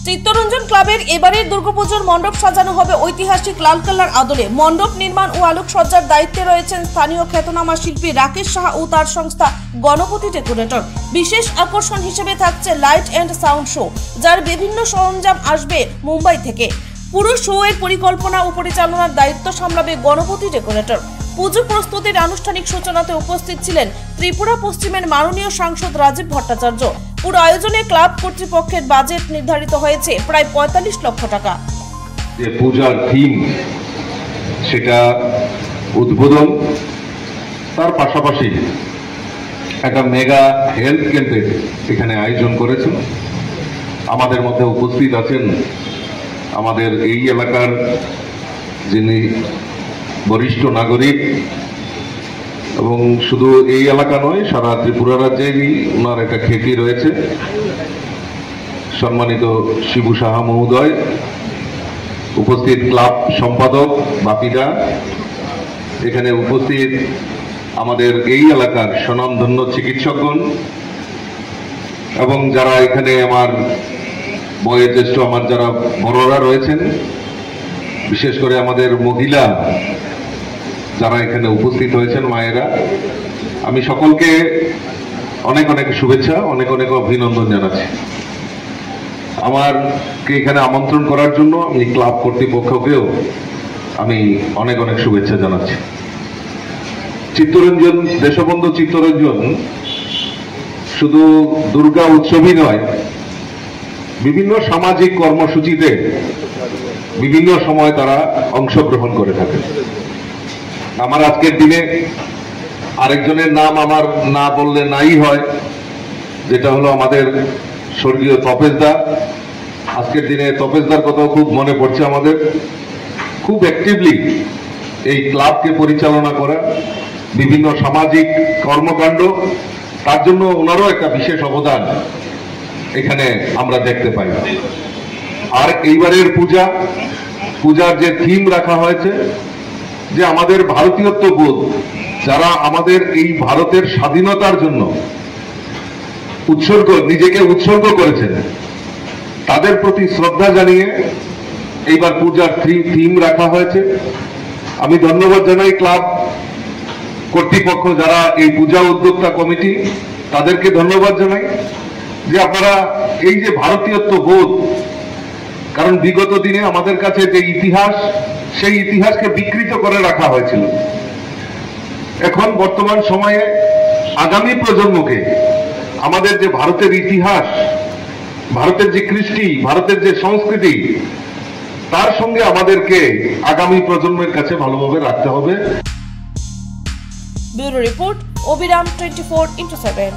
চিত্তরঞ্জন ক্লাবের এবারের দুর্গাপুজোর মণ্ডপ সাজানো হবে ঐতিহাসিক লালকেল্লার আদলে। মণ্ডপ নির্মাণ ও আলোকসজ্জার দায়িত্বে রয়েছেন স্থানীয় খ্যাতনামা শিল্পী রাকেশ সাহা ও তার সংস্থা গণপতি ডেকোরেটর। বিশেষ আকর্ষণ হিসেবে থাকছে লাইট অ্যান্ড সাউন্ড শো, যার বিভিন্ন সরঞ্জাম আসবে মুম্বাই থেকে। পুরো শো এর পরিকল্পনা ও পরিচালনার দায়িত্ব সামলাবে গণপতি ডেকোরেটর। পুজো প্রস্তুতির আনুষ্ঠানিক সূচনাতে উপস্থিত ছিলেন ত্রিপুরা পশ্চিমের মাননীয় সাংসদ রাজীব ভট্টাচার্য। পুরো আয়োজনে ক্লাব কর্তৃপক্ষের বাজেট নির্ধারিত হয়েছে প্রায় ৪৫ লক্ষ টাকা। যে পূজার থিম সেটা উদ্বোধন, তার পাশাপাশি একটা মেগা হেলথ ক্যাম্পের এখানে আয়োজন করেছে। আমাদের মধ্যে উপস্থিত আছেন আমাদের এই এলাকার যিনি বরিষ্ঠ নাগরিক, এবং শুধু এই এলাকা নয়, সারা ত্রিপুরা রাজ্যেরই ওনার একটা খ্যাতি রয়েছে, সম্মানিত শিবু সাহা মহোদয়। উপস্থিত ক্লাব সম্পাদক বাপিদা, এখানে উপস্থিত আমাদের এই এলাকার স্বনামধন্য চিকিৎসকগণ, এবং যারা এখানে আমার বয়োজ্যেষ্ঠ আমার যারা বড়রা রয়েছেন, বিশেষ করে আমাদের মহিলা যারা এখানে উপস্থিত হয়েছেন, মায়েরা, আমি সকলকে অনেক অনেক শুভেচ্ছা, অনেক অনেক অভিনন্দন জানাচ্ছি। আমারকে এখানে আমন্ত্রণ করার জন্য আমি ক্লাব কর্তৃপক্ষকেও আমি অনেক অনেক শুভেচ্ছা জানাচ্ছি। চিত্তরঞ্জন, দেশবন্ধু চিত্তরঞ্জন শুধু দুর্গা উৎসবই নয়, বিভিন্ন সামাজিক কর্মসূচিতে বিভিন্ন সময় তারা অংশগ্রহণ করে থাকে। আমার আজকের দিনে আরেকজনের নাম আমার না বললে নাই হয়, যেটা হলো আমাদের স্বর্গীয় তপেশদা। আজকের দিনে তপেশদার কথাও খুব মনে পড়ছে আমাদের। খুব অ্যাক্টিভলি এই ক্লাবকে পরিচালনা করা, বিভিন্ন সামাজিক কর্মকাণ্ড, তার জন্য ওনারও একটা বিশেষ অবদান এখানে আমরা দেখতে পাই। আর এইবারের পূজার যে থিম রাখা হয়েছে, যে আমাদের ভারতীয়ত্ব বোধ, যারা আমাদের এই ভারতের স্বাধীনতার জন্য নিজেকে উৎসর্গ করেছেন, তাদের প্রতি শ্রদ্ধা জানিয়ে এইবার পূজার থিম রাখা হয়েছে। আমি ধন্যবাদ জানাই ক্লাব কর্তৃপক্ষ, যারা এই পূজা উদ্যোক্তা কমিটি, তাদেরকে ধন্যবাদ জানাই যে আপনারা এই যে ভারতীয়ত্ব বোধ, কারণ বিগত দিনে আমাদের কাছে যে ইতিহাস, সেই ইতিহাসকে বিকৃত করে রাখা হয়েছিল। এখন বর্তমান সময়ে আগামী প্রজন্মকে আমাদের যে ভারতের ইতিহাস, ভারতের যে কৃষ্টি, ভারতের যে সংস্কৃতি, তার সঙ্গে আমাদেরকে আগামী প্রজন্মের কাছে ভালোভাবে রাখতে হবে। ব্যুরো রিপোর্ট, অবিরাম 24x7।